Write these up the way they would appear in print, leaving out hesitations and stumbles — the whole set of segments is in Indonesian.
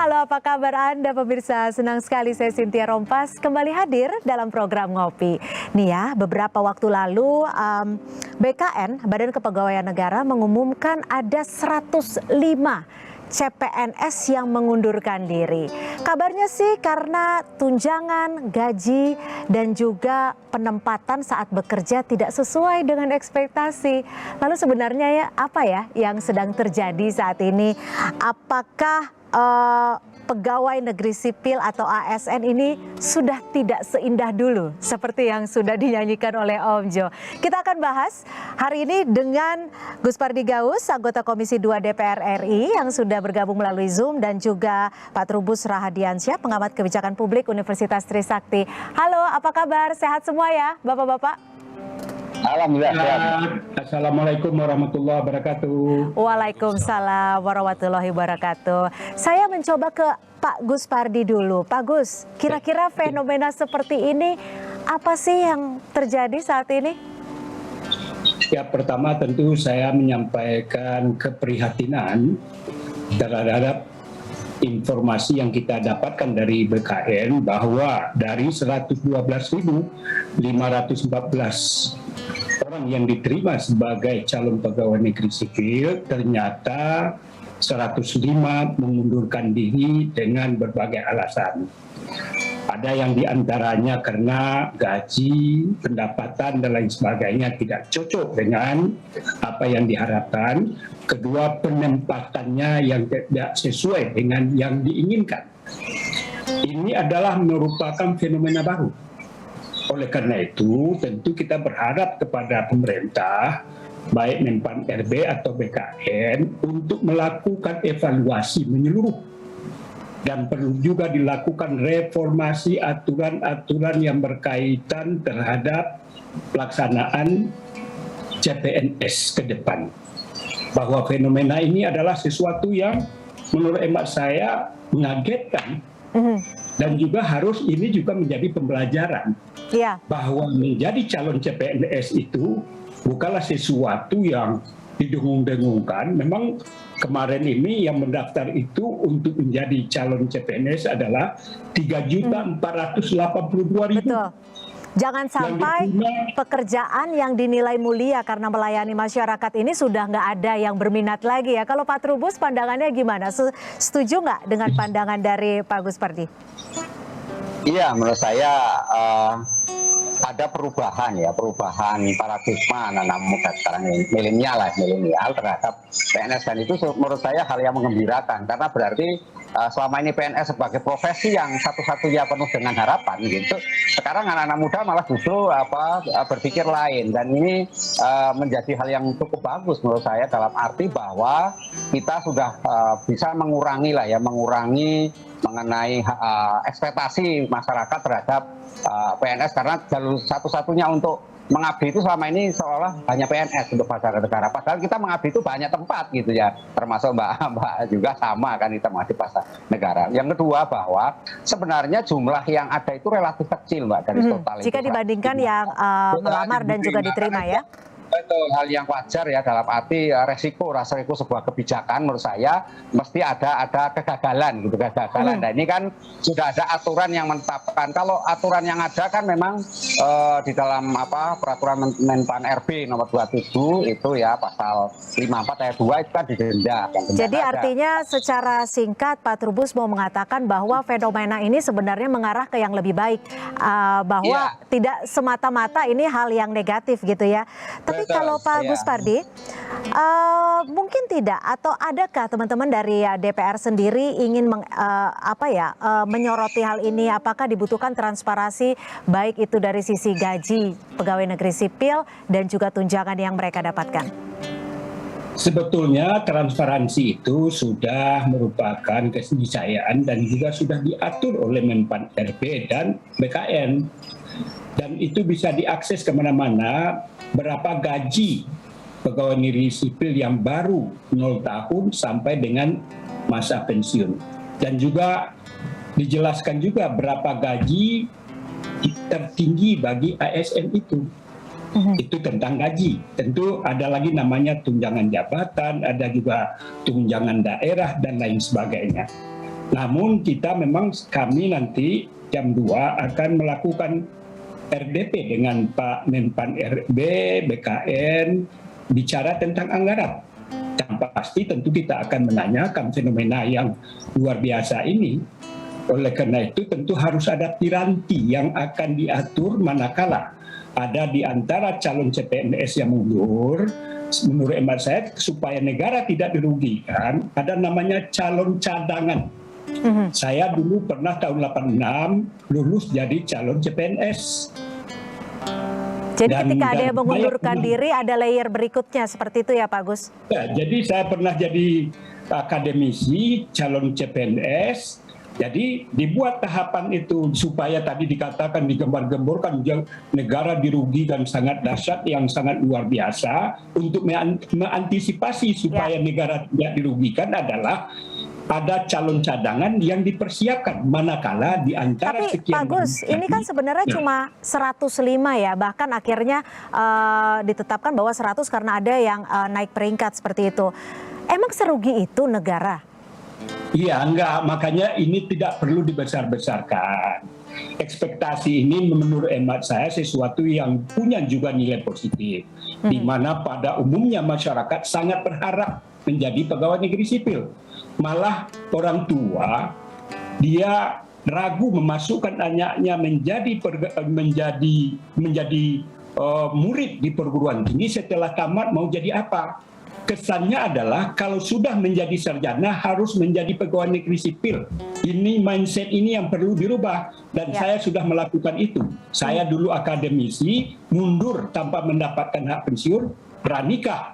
Halo, apa kabar Anda pemirsa? Senang sekali saya Cynthia Rompas kembali hadir dalam program Ngopi. Nih ya, beberapa waktu lalu BKN, Badan Kepegawaian Negara, mengumumkan ada 105 CPNS yang mengundurkan diri. Kabarnya sih karena tunjangan, gaji, dan juga penempatan saat bekerja tidak sesuai dengan ekspektasi. Lalu sebenarnya ya apa ya yang sedang terjadi saat ini? Apakah pegawai negeri sipil atau ASN ini sudah tidak seindah dulu seperti yang sudah dinyanyikan oleh Om Jo. Kita akan bahas hari ini dengan Gus Pardi Gaus, anggota Komisi 2 DPR RI yang sudah bergabung melalui Zoom, dan juga Pak Trubus Rahadiansyah, pengamat kebijakan publik Universitas Trisakti. Halo, apa kabar? Sehat semua ya, Bapak-bapak? Alhamdulillah. Assalamualaikum warahmatullahi wabarakatuh. Waalaikumsalam warahmatullahi wabarakatuh. Saya mencoba ke Pak Gus Pardi dulu. Pak Gus, kira-kira fenomena seperti ini apa sih yang terjadi saat ini? Ya, pertama tentu saya menyampaikan keprihatinan terhadap informasi yang kita dapatkan dari BKN bahwa dari 112.514 orang yang diterima sebagai calon pegawai negeri sipil, ternyata 105 mengundurkan diri dengan berbagai alasan. Ada yang diantaranya karena gaji, pendapatan, dan lain sebagainya tidak cocok dengan apa yang diharapkan. Kedua, penempatannya yang tidak sesuai dengan yang diinginkan. Ini adalah merupakan fenomena baru. Oleh karena itu, tentu kita berharap kepada pemerintah, baik Menpan RB atau BKN, untuk melakukan evaluasi menyeluruh. Dan perlu juga dilakukan reformasi aturan-aturan yang berkaitan terhadap pelaksanaan CPNS ke depan. Bahwa fenomena ini adalah sesuatu yang menurut hemat saya mengagetkan. Dan juga ini juga menjadi pembelajaran. Ya. Bahwa menjadi calon CPNS itu bukanlah sesuatu yang didengung-dengungkan. Memang kemarin ini yang mendaftar itu untuk menjadi calon CPNS adalah 3.482.000. Betul. Jangan sampai pekerjaan yang dinilai mulia karena melayani masyarakat ini sudah nggak ada yang berminat lagi ya. Kalau Pak Trubus pandangannya gimana? Setuju nggak dengan pandangan dari Pak Gus Pardi? Iya, menurut saya ada perubahan paradigma anak muda sekarang ini, milenial terhadap PNS, dan itu menurut saya hal yang menggembirakan karena berarti selama ini PNS sebagai profesi yang satu-satunya penuh dengan harapan gitu. Sekarang anak-anak muda malah justru berpikir lain, dan ini menjadi hal yang cukup bagus menurut saya dalam arti bahwa kita sudah bisa mengurangi mengenai ekspektasi masyarakat terhadap PNS, karena jalur satu-satunya untuk mengabdi itu selama ini seolah hanya PNS untuk pasar negara. Padahal kita mengabdi itu banyak tempat gitu ya, termasuk Mbak juga sama kan kita mengabdi pasar negara. Yang kedua bahwa sebenarnya jumlah yang ada itu relatif kecil Mbak dari total itu. Jika dibandingkan yang melamar dan juga diterima ya. Itu hal yang wajar ya, dalam arti resiko sebuah kebijakan menurut saya mesti ada kegagalan. Nah ini kan sudah ada aturan yang menetapkan. Kalau aturan yang ada kan memang di dalam peraturan Menpan RB nomor 27 itu ya pasal 54 ayat 2 itu kan didenda. Jadi artinya secara singkat Pak Trubus mau mengatakan bahwa fenomena ini sebenarnya mengarah ke yang lebih baik, bahwa tidak semata-mata ini hal yang negatif gitu ya. Tapi kalau Pak Gus Pardi, mungkin tidak, atau adakah teman-teman dari DPR sendiri ingin menyoroti hal ini? Apakah dibutuhkan transparansi baik itu dari sisi gaji pegawai negeri sipil dan juga tunjangan yang mereka dapatkan? Sebetulnya transparansi itu sudah merupakan keniscayaan dan juga sudah diatur oleh Menpan RB dan BKN. Dan itu bisa diakses kemana-mana berapa gaji pegawai negeri sipil yang baru 0 tahun sampai dengan masa pensiun. Dan juga dijelaskan juga berapa gaji tertinggi bagi ASN itu. Itu tentang gaji. Tentu ada lagi namanya tunjangan jabatan, ada juga tunjangan daerah dan lain sebagainya. Namun kami nanti jam 2 akan melakukan RDP dengan Pak Menpan RB, BKN, bicara tentang anggaran. Yang pasti tentu kita akan menanyakan fenomena yang luar biasa ini. Oleh karena itu tentu harus ada piranti yang akan diatur manakala ada di antara calon CPNS yang mundur. Menurut hemat saya, supaya negara tidak dirugikan, ada namanya calon cadangan. Saya dulu pernah tahun 86 lulus jadi calon CPNS. Jadi ketika ada yang mengundurkan diri, ada layer berikutnya seperti itu ya Pak Gus? Ya, jadi saya pernah jadi akademisi, calon CPNS. Jadi dibuat tahapan itu supaya tadi dikatakan digembar-gemborkan negara dirugikan sangat dahsyat yang sangat luar biasa. Untuk mengantisipasi supaya negara tidak dirugikan adalah ada calon cadangan yang dipersiapkan manakala di antara Tapi sekian Pak Gus, ini kan sebenarnya cuma 105 ya, bahkan akhirnya ditetapkan bahwa 100 karena ada yang naik peringkat seperti itu. Emang serugi itu negara? Iya, enggak. Makanya ini tidak perlu dibesar-besarkan. Ekspektasi ini menurut hemat saya sesuatu yang punya juga nilai positif. Di mana pada umumnya masyarakat sangat berharap menjadi pegawai negeri sipil. Malah orang tua, dia ragu memasukkan anaknya menjadi murid di perguruan tinggi setelah tamat mau jadi apa. Kesannya adalah kalau sudah menjadi sarjana harus menjadi pegawai negeri sipil. Ini mindset ini yang perlu dirubah dan saya sudah melakukan itu. Saya dulu akademisi, mundur tanpa mendapatkan hak pensiun, pranikah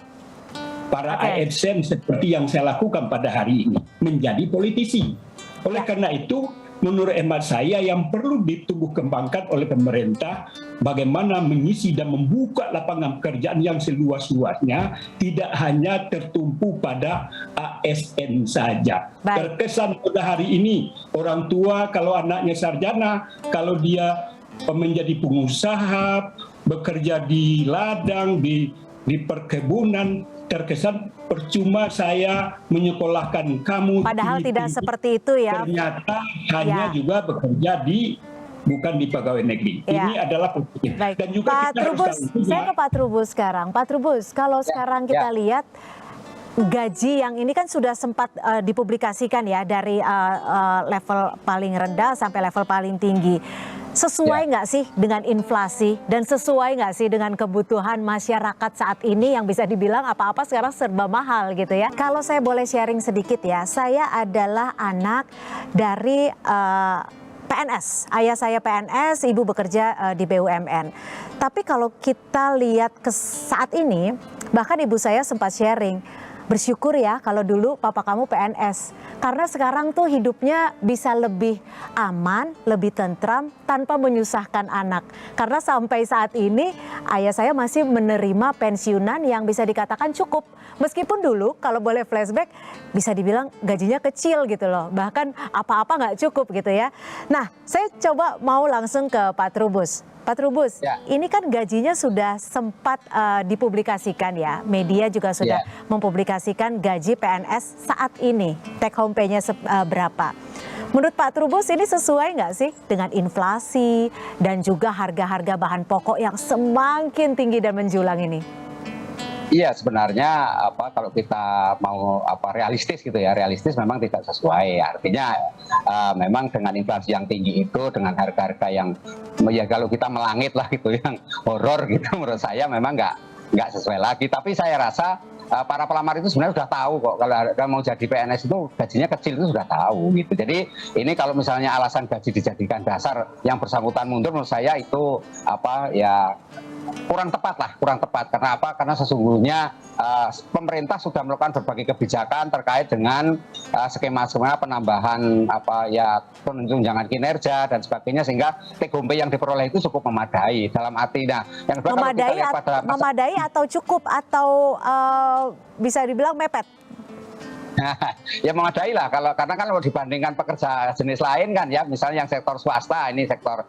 para ASN seperti yang saya lakukan pada hari ini, menjadi politisi. Oleh karena itu, menurut hemat saya yang perlu ditumbuh kembangkan oleh pemerintah, bagaimana mengisi dan membuka lapangan pekerjaan yang seluas-luasnya, tidak hanya tertumpu pada ASN saja. Terkesan pada hari ini, orang tua kalau anaknya sarjana, kalau dia menjadi pengusaha, bekerja di ladang, di perkebunan, terkesan percuma saya menyekolahkan kamu. Padahal tidak seperti itu ya. Ternyata hanya juga bekerja bukan di pegawai negeri. Ini adalah positif. Baik. Dan juga Pak Trubus, saya ke Pak Trubus sekarang. Pak Trubus, kalau sekarang kita lihat gaji yang ini kan sudah sempat dipublikasikan ya dari level paling rendah sampai level paling tinggi. Sesuai nggak sih dengan inflasi dan sesuai nggak sih dengan kebutuhan masyarakat saat ini yang bisa dibilang apa-apa sekarang serba mahal gitu ya. Kalau saya boleh sharing sedikit ya, saya adalah anak dari PNS. Ayah saya PNS, ibu bekerja di BUMN. Tapi kalau kita lihat ke saat ini, bahkan ibu saya sempat sharing, bersyukur ya kalau dulu papa kamu PNS. Karena sekarang tuh hidupnya bisa lebih aman, lebih tentram tanpa menyusahkan anak. Karena sampai saat ini ayah saya masih menerima pensiunan yang bisa dikatakan cukup. Meskipun dulu kalau boleh flashback bisa dibilang gajinya kecil gitu loh. Bahkan apa-apa nggak cukup gitu ya. Nah, saya coba mau langsung ke Pak Trubus. Pak Trubus, ini kan gajinya sudah sempat dipublikasikan ya. Media juga sudah mempublikasikan gaji PNS saat ini. Take home pay-nya berapa. Menurut Pak Trubus ini sesuai nggak sih dengan inflasi dan juga harga-harga bahan pokok yang semakin tinggi dan menjulang ini? Iya, sebenarnya kalau kita mau realistis gitu ya, realistis memang tidak sesuai. Artinya memang dengan inflasi yang tinggi itu, dengan harga-harga yang ya kalau kita melangit lah gitu, yang horor gitu, menurut saya memang nggak sesuai lagi. Tapi saya rasa para pelamar itu sebenarnya sudah tahu kok kalau mau jadi PNS itu gajinya kecil itu sudah tahu gitu. Jadi ini kalau misalnya alasan gaji dijadikan dasar yang bersangkutan mundur, menurut saya itu ya kurang tepat lah, kurang tepat. Karena apa? Karena sesungguhnya pemerintah sudah melakukan berbagai kebijakan terkait dengan skema-skema penambahan penunjangan kinerja dan sebagainya, sehingga take home pay yang diperoleh itu cukup memadai dalam arti. Nah, yang kedua, memadai, memadai atau cukup atau bisa dibilang mepet? Ya memadai lah karena kan kalau dibandingkan pekerja jenis lain kan ya, misalnya yang sektor swasta, ini sektor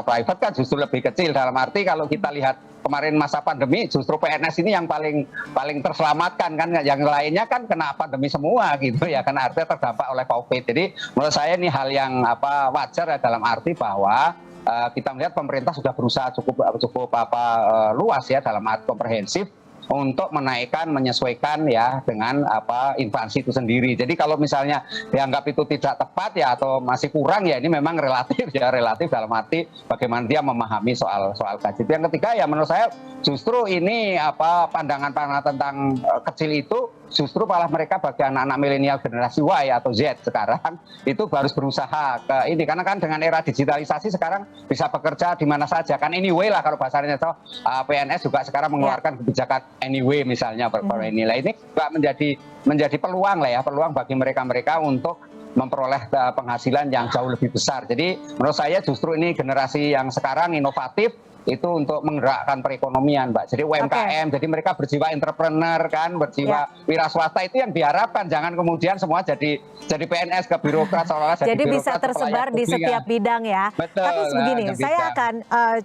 private kan justru lebih kecil, dalam arti kalau kita lihat kemarin masa pandemi justru PNS ini yang paling terselamatkan kan, yang lainnya kan kena pandemi semua gitu ya, karena artinya terdampak oleh COVID. Jadi menurut saya ini hal yang wajar ya, dalam arti bahwa kita melihat pemerintah sudah berusaha cukup luas ya, dalam arti komprehensif untuk menaikkan, menyesuaikan ya dengan inflasi itu sendiri. Jadi kalau misalnya dianggap itu tidak tepat ya atau masih kurang ya, ini memang relatif dalam arti bagaimana dia memahami soal gaji. Yang ketiga ya menurut saya justru ini pandangan tentang kecil itu justru malah mereka bagi anak-anak milenial generasi Y atau Z sekarang itu harus berusaha ke ini, karena kan dengan era digitalisasi sekarang bisa bekerja di mana saja kan, anyway lah kalau bahasanya itu. PNS juga sekarang mengeluarkan kebijakan anyway misalnya nilai ini juga menjadi peluang lah ya, peluang bagi mereka untuk memperoleh penghasilan yang jauh lebih besar. Jadi menurut saya justru ini generasi yang sekarang inovatif itu untuk menggerakkan perekonomian, Mbak. Jadi UMKM, jadi mereka berjiwa entrepreneur kan, berjiwa wira swasta, itu yang diharapkan. Jangan kemudian semua jadi PNS ke birokrat seolah-olah jadi bisa tersebar di setiap bidang ya. Betul, tapi begini, saya akan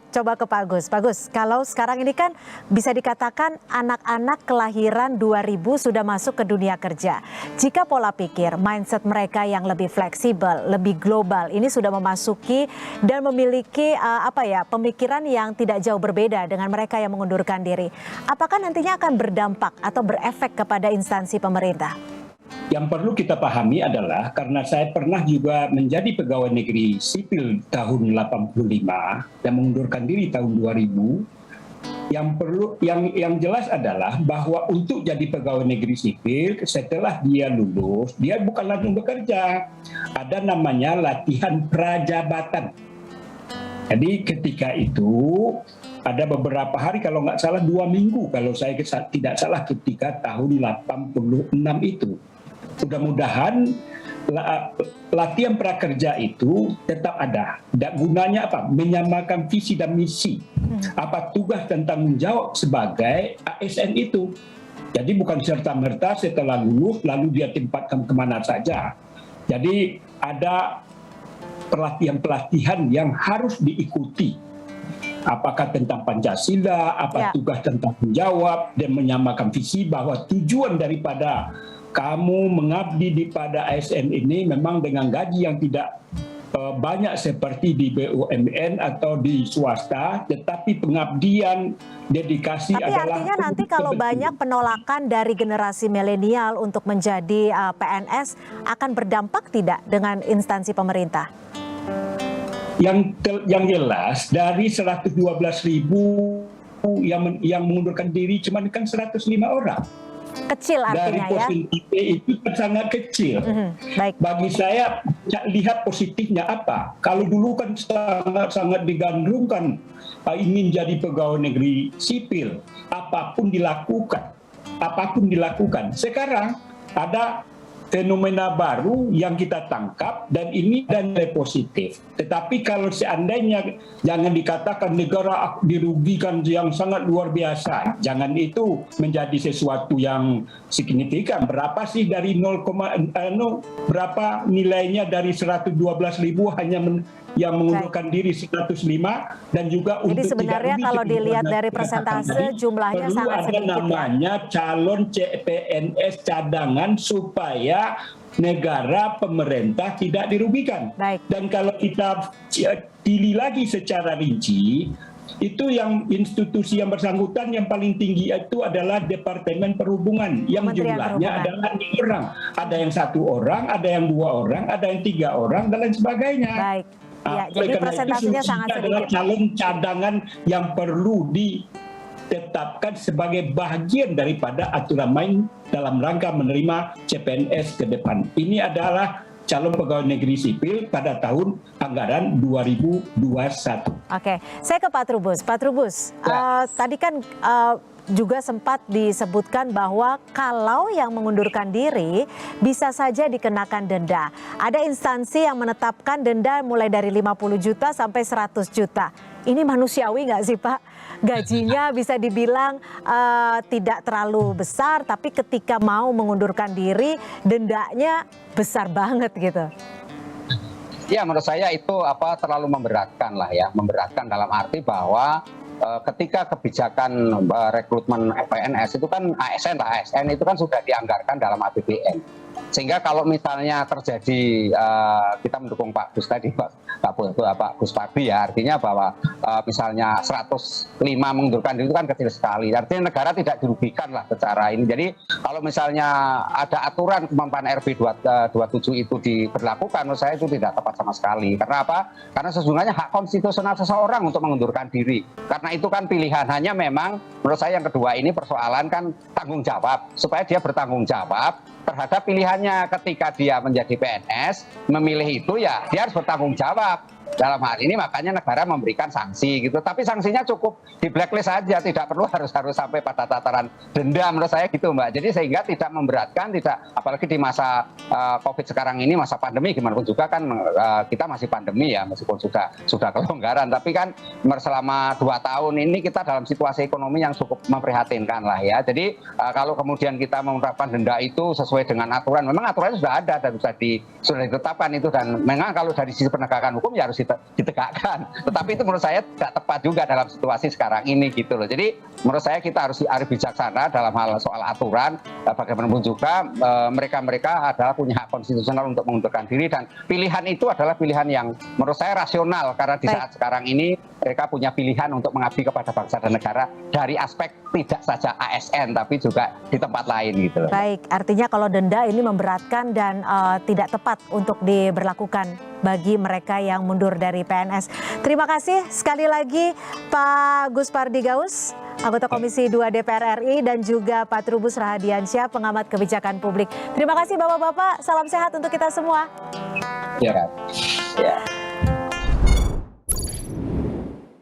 coba ke Pak Gus. Pak Gus, kalau sekarang ini kan bisa dikatakan anak-anak kelahiran 2000 sudah masuk ke dunia kerja. Jika pola pikir, mindset mereka yang lebih fleksibel, lebih global, ini sudah memasuki dan memiliki pemikiran yang tidak jauh berbeda dengan mereka yang mengundurkan diri. Apakah nantinya akan berdampak atau berefek kepada instansi pemerintah? Yang perlu kita pahami adalah karena saya pernah juga menjadi pegawai negeri sipil tahun 85 dan mengundurkan diri tahun 2000. Yang jelas adalah bahwa untuk jadi pegawai negeri sipil setelah dia lulus, dia bukan langsung bekerja. Ada namanya latihan prajabatan. Jadi ketika itu ada beberapa hari, kalau nggak salah 2 minggu kalau saya tidak salah, ketika tahun 86 itu. Mudah-mudahan latihan prakerja itu tetap ada. Dan gunanya apa? Menyamakan visi dan misi. Apa tugas dan tanggung jawab sebagai ASN itu. Jadi bukan serta-merta setelah lulus lalu dia tempatkan kemana saja. Jadi ada pelatihan-pelatihan yang harus diikuti. Apakah tentang Pancasila, tugas dan tanggung jawab, dan menyamakan visi bahwa tujuan daripada kamu mengabdi pada ASN ini memang dengan gaji yang tidak banyak seperti di BUMN atau di swasta, tetapi pengabdian, dedikasi adalah... Tapi artinya nanti kalau banyak penolakan dari generasi milenial untuk menjadi PNS, akan berdampak tidak dengan instansi pemerintah? Yang jelas dari 112.000 yang mengundurkan diri cuma kan 105 orang. Kecil artinya dari positifnya itu sangat kecil. Baik. Bagi saya lihat positifnya apa? Kalau dulu kan sangat digandrungkan ingin jadi pegawai negeri sipil, apapun dilakukan. Sekarang ada fenomena baru yang kita tangkap dan ini dan nilai positif. Tetapi kalau seandainya jangan dikatakan negara dirugikan yang sangat luar biasa, jangan itu menjadi sesuatu yang signifikan. Berapa sih dari berapa nilainya dari 112.000 hanya yang mengundurkan diri 105 dan juga jadi untuk sebenarnya tidak kalau dilihat dari persentase jumlahnya sangat sedikit. Perlu ada namanya calon CPNS cadangan supaya negara pemerintah tidak dirugikan. Baik. Dan kalau kita pilih lagi secara rinci, itu yang institusi yang bersangkutan yang paling tinggi itu adalah Departemen Perhubungan yang jumlahnya adalah 6 orang. Ada yang 1 orang, ada yang 2 orang, ada yang 3 orang dan lain sebagainya. Baik. Ya, jadi presentasinya sangat sedikit. Adalah calon cadangan yang perlu ditetapkan sebagai bagian daripada aturan main dalam rangka menerima CPNS ke depan. Ini adalah calon pegawai negeri sipil pada tahun anggaran 2021. Oke, saya ke Pak Trubus. Pak Trubus, tadi kan juga sempat disebutkan bahwa kalau yang mengundurkan diri bisa saja dikenakan denda. Ada instansi yang menetapkan denda mulai dari 50 juta sampai 100 juta. ini manusiawi nggak sih Pak? Gajinya bisa dibilang tidak terlalu besar, tapi ketika mau mengundurkan diri dendanya besar banget gitu. Ya, menurut saya itu terlalu memberatkan lah ya, memberatkan dalam arti bahwa ketika kebijakan rekrutmen PNS itu kan ASN itu kan sudah dianggarkan dalam APBN. Sehingga kalau misalnya terjadi kita mendukung Pak Gus tadi, Pak Gus Pardi ya, artinya bahwa misalnya 105 mengundurkan diri itu kan kecil sekali. Artinya negara tidak dirugikan lah secara ini. Jadi kalau misalnya ada aturan kemampuan RB 27 itu diberlakukan, menurut saya itu tidak tepat sama sekali. Karena apa? Karena sesungguhnya hak konstitusional seseorang untuk mengundurkan diri. Karena itu kan pilihan. Hanya memang menurut saya yang kedua ini persoalan kan tanggung jawab. Supaya dia bertanggung jawab terhadap pilihannya. Ketika dia menjadi PNS, memilih itu ya dia harus bertanggung jawab. Dalam hal ini makanya negara memberikan sanksi gitu. Tapi sanksinya cukup di blacklist saja, tidak perlu harus sampai pada tataran denda, menurut saya gitu Mbak. Jadi sehingga tidak memberatkan, apalagi di masa COVID sekarang ini, masa pandemi, gimana pun juga kan kita masih pandemi ya, meskipun sudah kelonggaran. Tapi kan selama 2 tahun ini kita dalam situasi ekonomi yang cukup memprihatinkan lah ya. Jadi kalau kemudian kita menerapkan denda itu sesuai dengan aturan, memang aturannya sudah ada dan sudah ditetapkan itu, dan memang kalau dari sisi penegakan hukum ya harus ditegakkan. Tetapi itu menurut saya tidak tepat juga dalam situasi sekarang ini gitu loh. Jadi menurut saya kita harus bijaksana dalam hal soal aturan. Bagaimanapun juga mereka adalah punya hak konstitusional untuk mengundurkan diri, dan pilihan itu adalah pilihan yang menurut saya rasional, karena di saat sekarang ini mereka punya pilihan untuk mengabdi kepada bangsa dan negara dari aspek tidak saja ASN tapi juga di tempat lain gitu loh. Baik, artinya kalau denda ini memberatkan dan tidak tepat untuk diberlakukan bagi mereka yang mundur dari PNS. Terima kasih sekali lagi Pak Gus Pardi Gaus, anggota Komisi 2 DPR RI, dan juga Pak Trubus Rahadiansyah, pengamat kebijakan publik. Terima kasih Bapak-Bapak, salam sehat untuk kita semua. Ya.